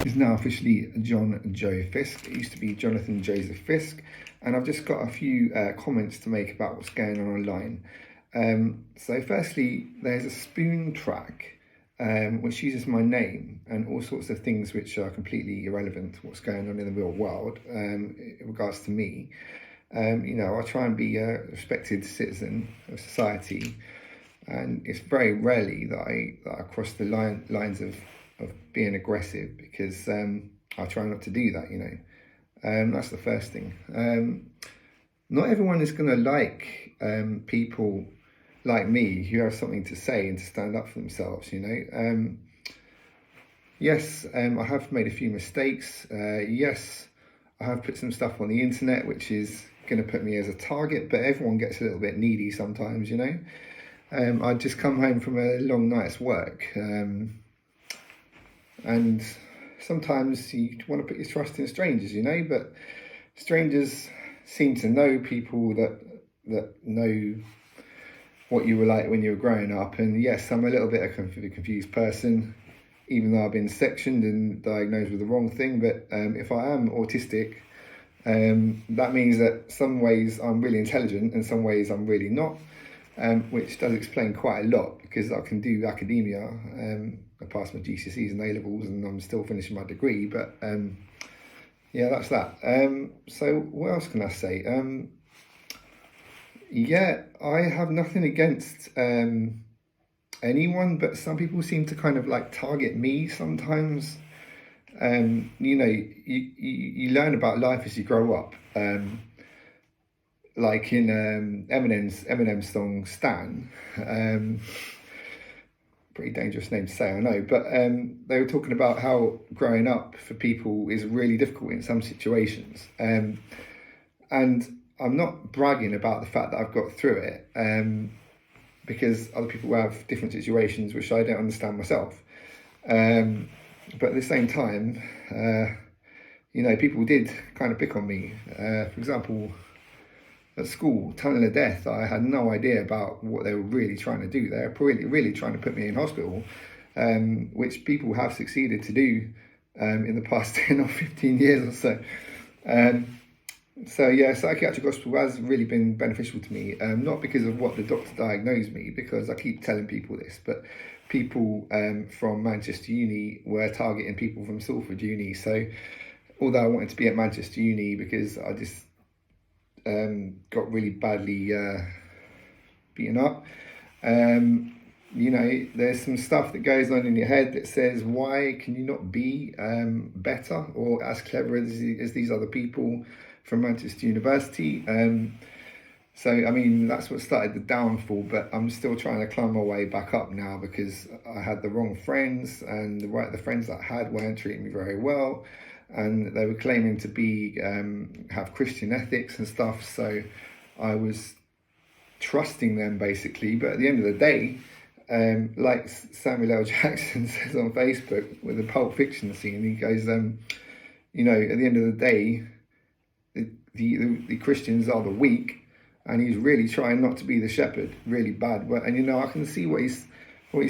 is now officially John Joe Fisk. It used to be Jonathan Joseph Fisk, and I've just got a few comments to make about what's going on online. So firstly, there's a Spoon track which uses my name and all sorts of things which are completely irrelevant to what's going on in the real world in regards to me. I try and be a respected citizen of society, and it's very rarely that I cross the lines of being aggressive, because I try not to do that. That's the first thing. Not everyone is going to like people like me who have something to say and to stand up for themselves. Yes, I have made a few mistakes. Yes, I have put some stuff on the internet which is going to put me as a target, but everyone gets a little bit needy sometimes. I just come home from a long night's work, and sometimes you want to put your trust in strangers, but strangers seem to know people that know what you were like when you were growing up. And yes, I'm a little bit of a confused person, even though I've been sectioned and diagnosed with the wrong thing. But if I am autistic, that means that some ways I'm really intelligent and some ways I'm really not, which does explain quite a lot, because I can do academia. I passed my GCSEs and A-levels and I'm still finishing my degree, but yeah, that's that. So what else can I say? Yeah, I have nothing against anyone, but some people seem to kind of like target me sometimes. You learn about life as you grow up. Like in Eminem's song Stan, pretty dangerous name to say, I know, but they were talking about how growing up for people is really difficult in some situations. And I'm not bragging about the fact that I've got through it, because other people have different situations which I don't understand myself. But at the same time, people did kind of pick on me. For example, at school, tunnel of death, I had no idea about what they were really trying to do. They're really trying to put me in hospital, which people have succeeded to do in the past 10 or 15 years or so. So yeah, psychiatric hospital has really been beneficial to me, not because of what the doctor diagnosed me, because I keep telling people this, but people from Manchester Uni were targeting people from Salford Uni. So although I wanted to be at Manchester Uni because I just got really badly beaten up, there's some stuff that goes on in your head that says, why can you not be better or as clever as these other people from Manchester University? So I mean, that's what started the downfall, but I'm still trying to climb my way back up now, because I had the wrong friends, and the friends that I had weren't treating me very well, and they were claiming to be have Christian ethics and stuff. So I was trusting them basically, but at the end of the day, like Samuel L. Jackson says on Facebook with the Pulp Fiction scene, he goes, at the end of the day, the Christians are the weak, and he's really trying not to be the shepherd, really bad. And I can see what he's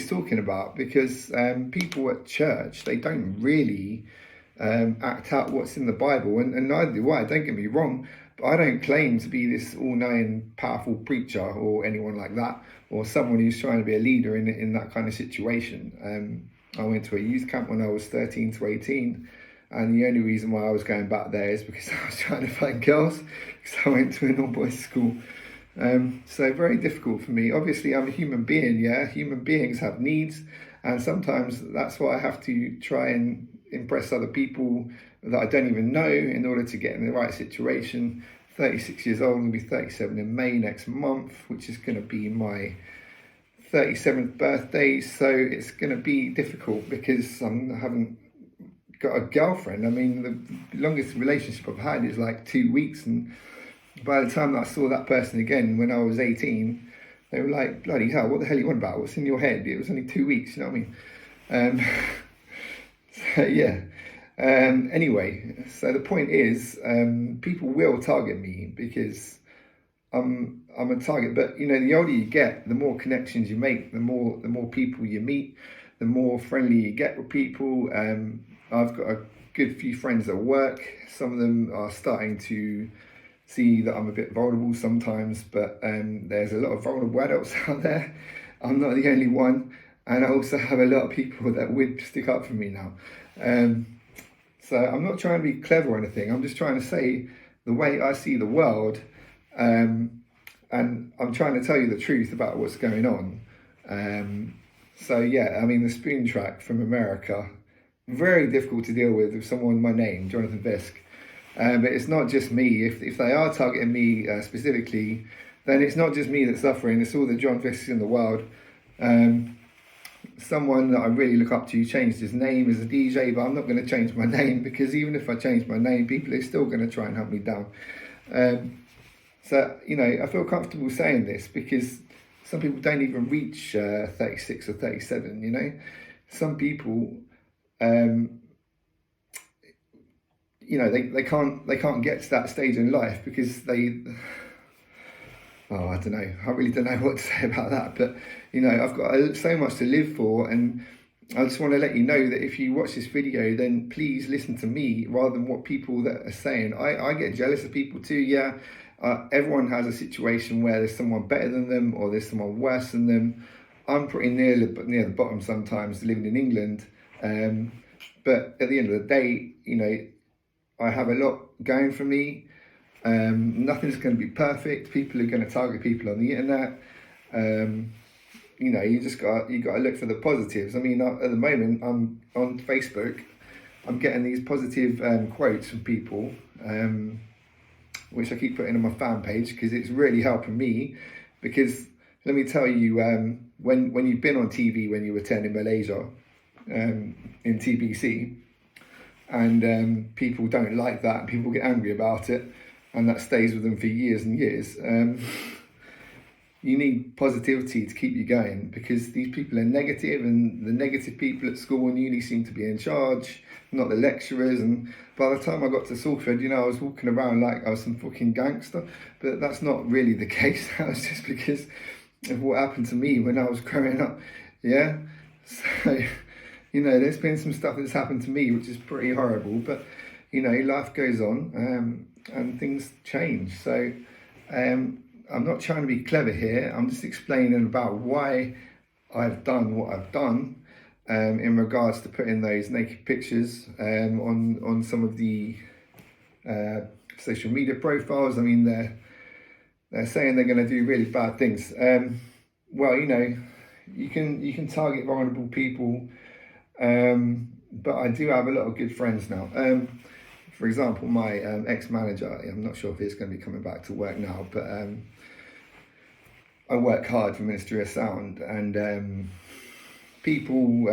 talking about, because people at church, they don't really act out what's in the Bible, and neither do I. Don't get me wrong, but I don't claim to be this all-knowing, powerful preacher or anyone like that, or someone who's trying to be a leader in that kind of situation. I went to a youth camp when I was 13 to 18. And the only reason why I was going back there is because I was trying to find girls, because I went to an all-boys school. So very difficult for me. Obviously, I'm a human being, yeah? Human beings have needs, and sometimes that's why I have to try and impress other people that I don't even know in order to get in the right situation. 36 years old, I'm going to be 37 in May next month, which is going to be my 37th birthday. So it's going to be difficult because I haven't got a girlfriend. I mean, the longest relationship I've had is like 2 weeks, and by the time I saw that person again when I was 18, they were like, bloody hell, what the hell are you on about? What's in your head? It was only 2 weeks, you know what I mean? So yeah. Anyway, so the point is, people will target me because I'm a target. But the older you get, the more connections you make, the more people you meet, the more friendly you get with people. I've got a good few friends at work. Some of them are starting to see that I'm a bit vulnerable sometimes, but there's a lot of vulnerable adults out there. I'm not the only one, and I also have a lot of people that would stick up for me now. So I'm not trying to be clever or anything. I'm just trying to say the way I see the world, and I'm trying to tell you the truth about what's going on. So yeah, I mean, the Spoon track from America, very difficult to deal with someone my name, Jonathan Fisk. But it's not just me. If they are targeting me specifically, then it's not just me that's suffering. It's all the John Fisks in the world. Someone that I really look up to changed his name as a DJ, but I'm not going to change my name, because even if I change my name, people are still going to try and hunt me down. So, you know, I feel comfortable saying this because some people don't even reach 36 or 37, you know. Some people, you know, they can't get to that stage in life because I don't know. I really don't know what to say about that. But, you know, I've got so much to live for, and I just want to let you know that if you watch this video, then please listen to me rather than what people that are saying. I get jealous of people too, yeah. Everyone has a situation where there's someone better than them or there's someone worse than them. I'm pretty near the bottom sometimes, living in England. But at the end of the day, you know, I have a lot going for me. Nothing's going to be perfect. People are going to target people on the internet. You know, you got to look for the positives. I mean, at the moment, I'm on Facebook. I'm getting these positive quotes from people, which I keep putting on my fan page because it's really helping me. Because let me tell you, when you've been on TV when you were 10 in Malaysia, in TBC, and people don't like that, people get angry about it, and that stays with them for years and years. You need positivity to keep you going, because these people are negative, and the negative people at school and uni seem to be in charge, not the lecturers. And by the time I got to Salford, you know, I was walking around like I was some fucking gangster, but that's not really the case. That was just because of what happened to me when I was growing up, yeah? So, you know, there's been some stuff that's happened to me which is pretty horrible, but, you know, life goes on, and things change. So I'm not trying to be clever here. I'm just explaining about why I've done what I've done, in regards to putting those naked pictures on some of the social media profiles. I mean, they're saying they're going to do really bad things. Well, you know, you can target vulnerable people, but I do have a lot of good friends now. For example, my ex-manager, I'm not sure if he's going to be coming back to work now, but I work hard for Ministry of Sound, and people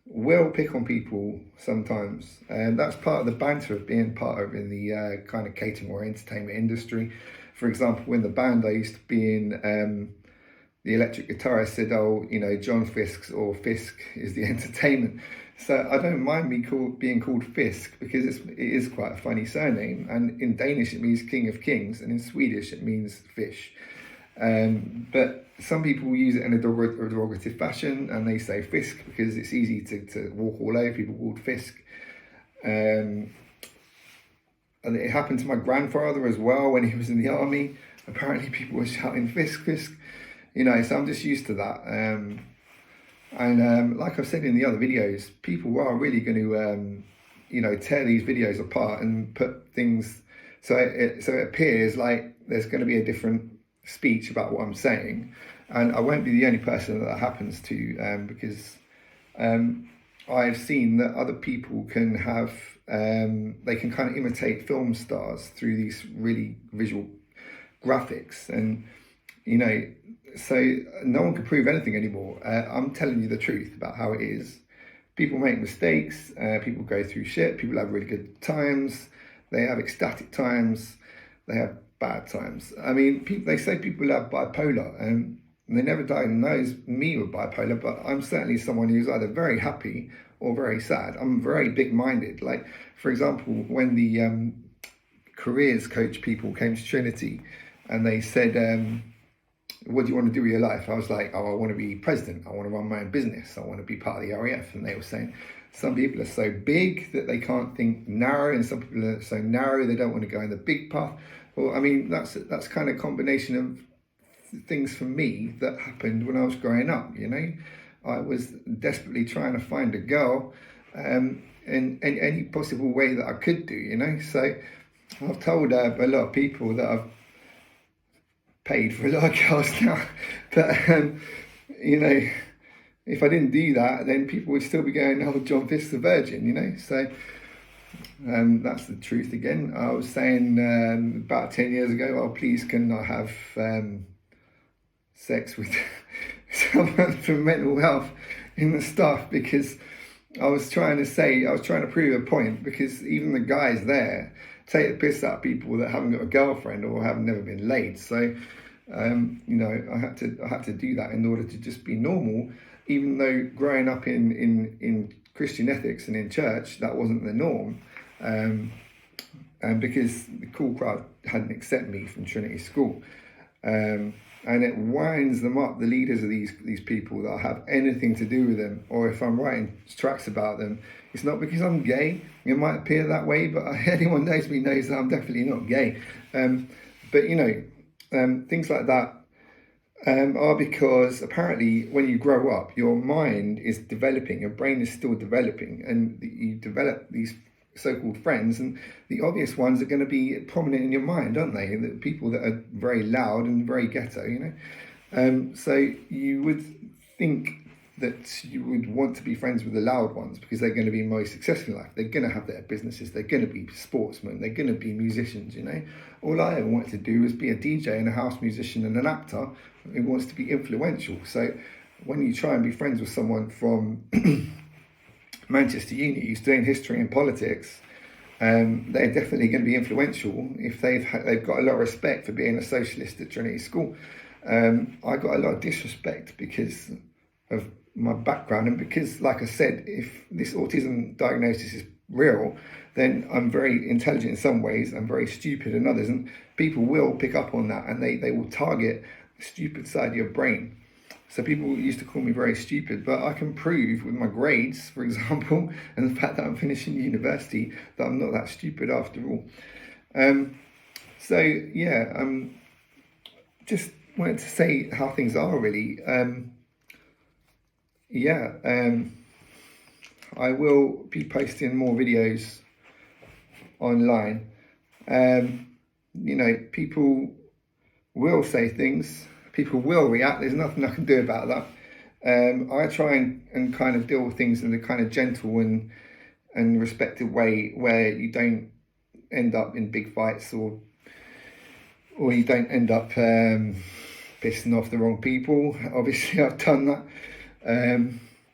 will pick on people sometimes, and that's part of the banter of being part of in the kind of catering or entertainment industry. For example, in the band I used to be in, the electric guitarist said, "Oh, you know, John Fisk or Fisk is the entertainment." So I don't mind being called Fisk, because it is quite a funny surname, and in Danish it means King of Kings, and in Swedish it means fish. But some people use it in a derogative fashion, and they say Fisk because it's easy to walk all over people called Fisk. And it happened to my grandfather as well when he was in the army. Apparently people were shouting Fisk, Fisk. You know, so I'm just used to that. And like I've said in the other videos, people are really going to, you know, tear these videos apart and put things so it appears like there's going to be a different speech about what I'm saying. And I won't be the only person that happens to, because I've seen that other people can have, they can kind of imitate film stars through these really visual graphics. And, you know, so no one can prove anything anymore. I'm telling you the truth about how it is. People make mistakes, people go through shit, people have really good times, they have ecstatic times, they have bad times. I mean, they say people have bipolar, and they never diagnose me with bipolar, but I'm certainly someone who's either very happy or very sad. I'm very big-minded. Like, for example, when the careers coach people came to Trinity and they said, what do you want to do with your life? I was like, oh, I want to be president. I want to run my own business. I want to be part of the RAF. And they were saying, Some people are so big that they can't think narrow, and some people are so narrow they don't want to go in the big path. Well, I mean, that's kind of combination of things for me that happened when I was growing up. You know, I was desperately trying to find a girl, in any possible way that I could do. You know, so I've told a lot of people that I've paid for a lot of girls now, but you know, if I didn't do that, then people would still be going, "Oh, John Fist's the virgin," you know. So that's the truth again. I was saying about 10 years ago, "Oh, please, can I have sex with someone for mental health in the staff?" Because I was trying to prove a point, because even the guys there take the piss out of people that haven't got a girlfriend or have never been laid. So, you know, I had to do that in order to just be normal, even though growing up in Christian ethics and in church, that wasn't the norm. And because the cool crowd hadn't accepted me from Trinity School. And it winds them up, the leaders of these people, that I have anything to do with them, or if I'm writing tracks about them, it's not because I'm gay. It might appear that way, but anyone knows me knows that I'm definitely not gay. But you know, things like that are because apparently when you grow up, your mind is developing, your brain is still developing, and you develop these so-called friends, and the obvious ones are going to be prominent in your mind, aren't they? The people that are very loud and very ghetto, you know. So you would think that you would want to be friends with the loud ones because they're going to be most successful in life. They're going to have their businesses. They're going to be sportsmen. They're going to be musicians, you know. All I ever wanted to do was be a DJ and a house musician and an actor who wants to be influential. So when you try and be friends with someone from Manchester Uni who's doing history and politics, they're definitely going to be influential if they've got a lot of respect for being a socialist at Trinity School. I got a lot of disrespect because of my background, and because, like I said, if this autism diagnosis is real, then I'm very intelligent in some ways, I'm very stupid in others, and people will pick up on that, and they will target the stupid side of your brain. So people used to call me very stupid, but I can prove with my grades, for example, and the fact that I'm finishing university, that I'm not that stupid after all. So yeah, just wanted to say how things are really. I will be posting more videos online. You know, people will say things, people will react, there's nothing I can do about that. I try and kind of deal with things in a kind of gentle and respectful way, where you don't end up in big fights, or you don't end up pissing off the wrong people. Obviously I've done that.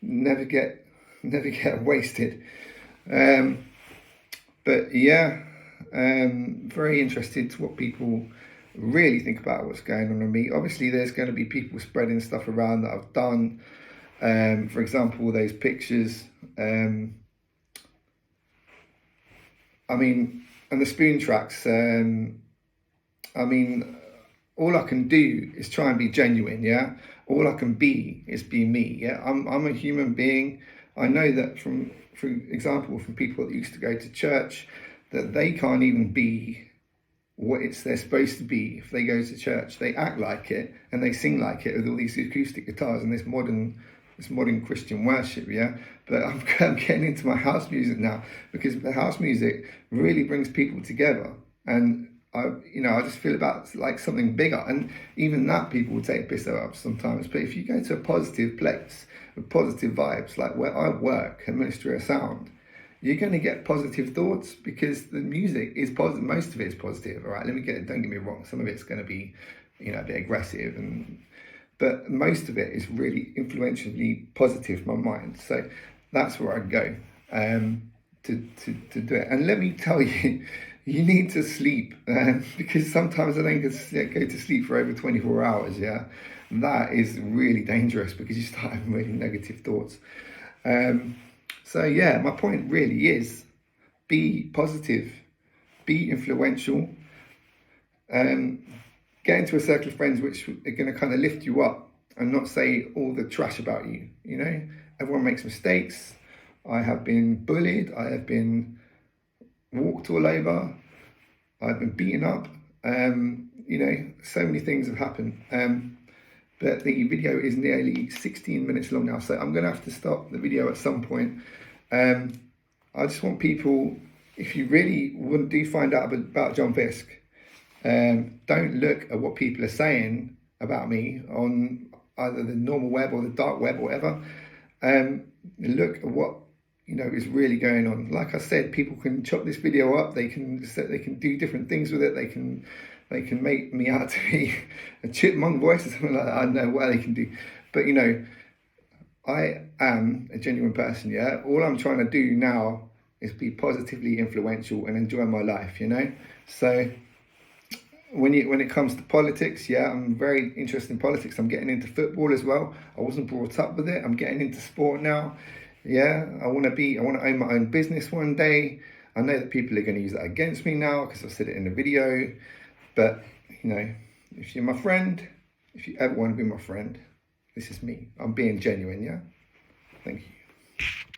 Never get wasted. But yeah, very interested to what people really think about what's going on with me. Obviously there's going to be people spreading stuff around that I've done. For example, those pictures, I mean, and the spoon tracks, I mean, all I can do is try and be genuine, yeah? All I can be is be me, yeah? I'm a human being. I know that from example, from people that used to go to church, that they can't even be what they're supposed to be if they go to church. They act like it and they sing like it with all these acoustic guitars and this modern Christian worship, yeah? But I'm getting into my house music now, because the house music really brings people together, and I just feel about like something bigger, and even that people will take piss up sometimes. But if you go to a positive place with positive vibes, like where I work at Ministry of Sound, you're going to get positive thoughts, because the music is positive. Most of it is positive, all right? Don't get me wrong. Some of it's going to be, a bit aggressive, but most of it is really influentially positive for my mind. So that's where I go to do it. And let me tell you, you need to sleep, because sometimes I don't go to sleep for over 24 hours, yeah? That is really dangerous, because you start having really negative thoughts. So yeah, my point really is, be positive, be influential, get into a circle of friends which are going to kind of lift you up and not say all the trash about you, Everyone makes mistakes. I have been bullied. I have been walked all over. I've been beaten up. So many things have happened. But the video is nearly 16 minutes long now, so I'm going to have to stop the video at some point. I just want people, if you really do find out about John Fisk, don't look at what people are saying about me on either the normal web or the dark web or whatever. Look at what is really going on. Like I said, people can chop this video up. They can do different things with it. They can make me out to be a chipmunk voice or something like that. I don't know what they can do, but I am a genuine person. Yeah, all I'm trying to do now is be positively influential and enjoy my life. So when it comes to politics, yeah, I'm very interested in politics. I'm getting into football as well. I wasn't brought up with it. I'm getting into sport now. Yeah, I want to own my own business one day. I know that people are going to use that against me now because I've said it in the video. But, if you're my friend, if you ever want to be my friend, this is me. I'm being genuine, yeah? Thank you.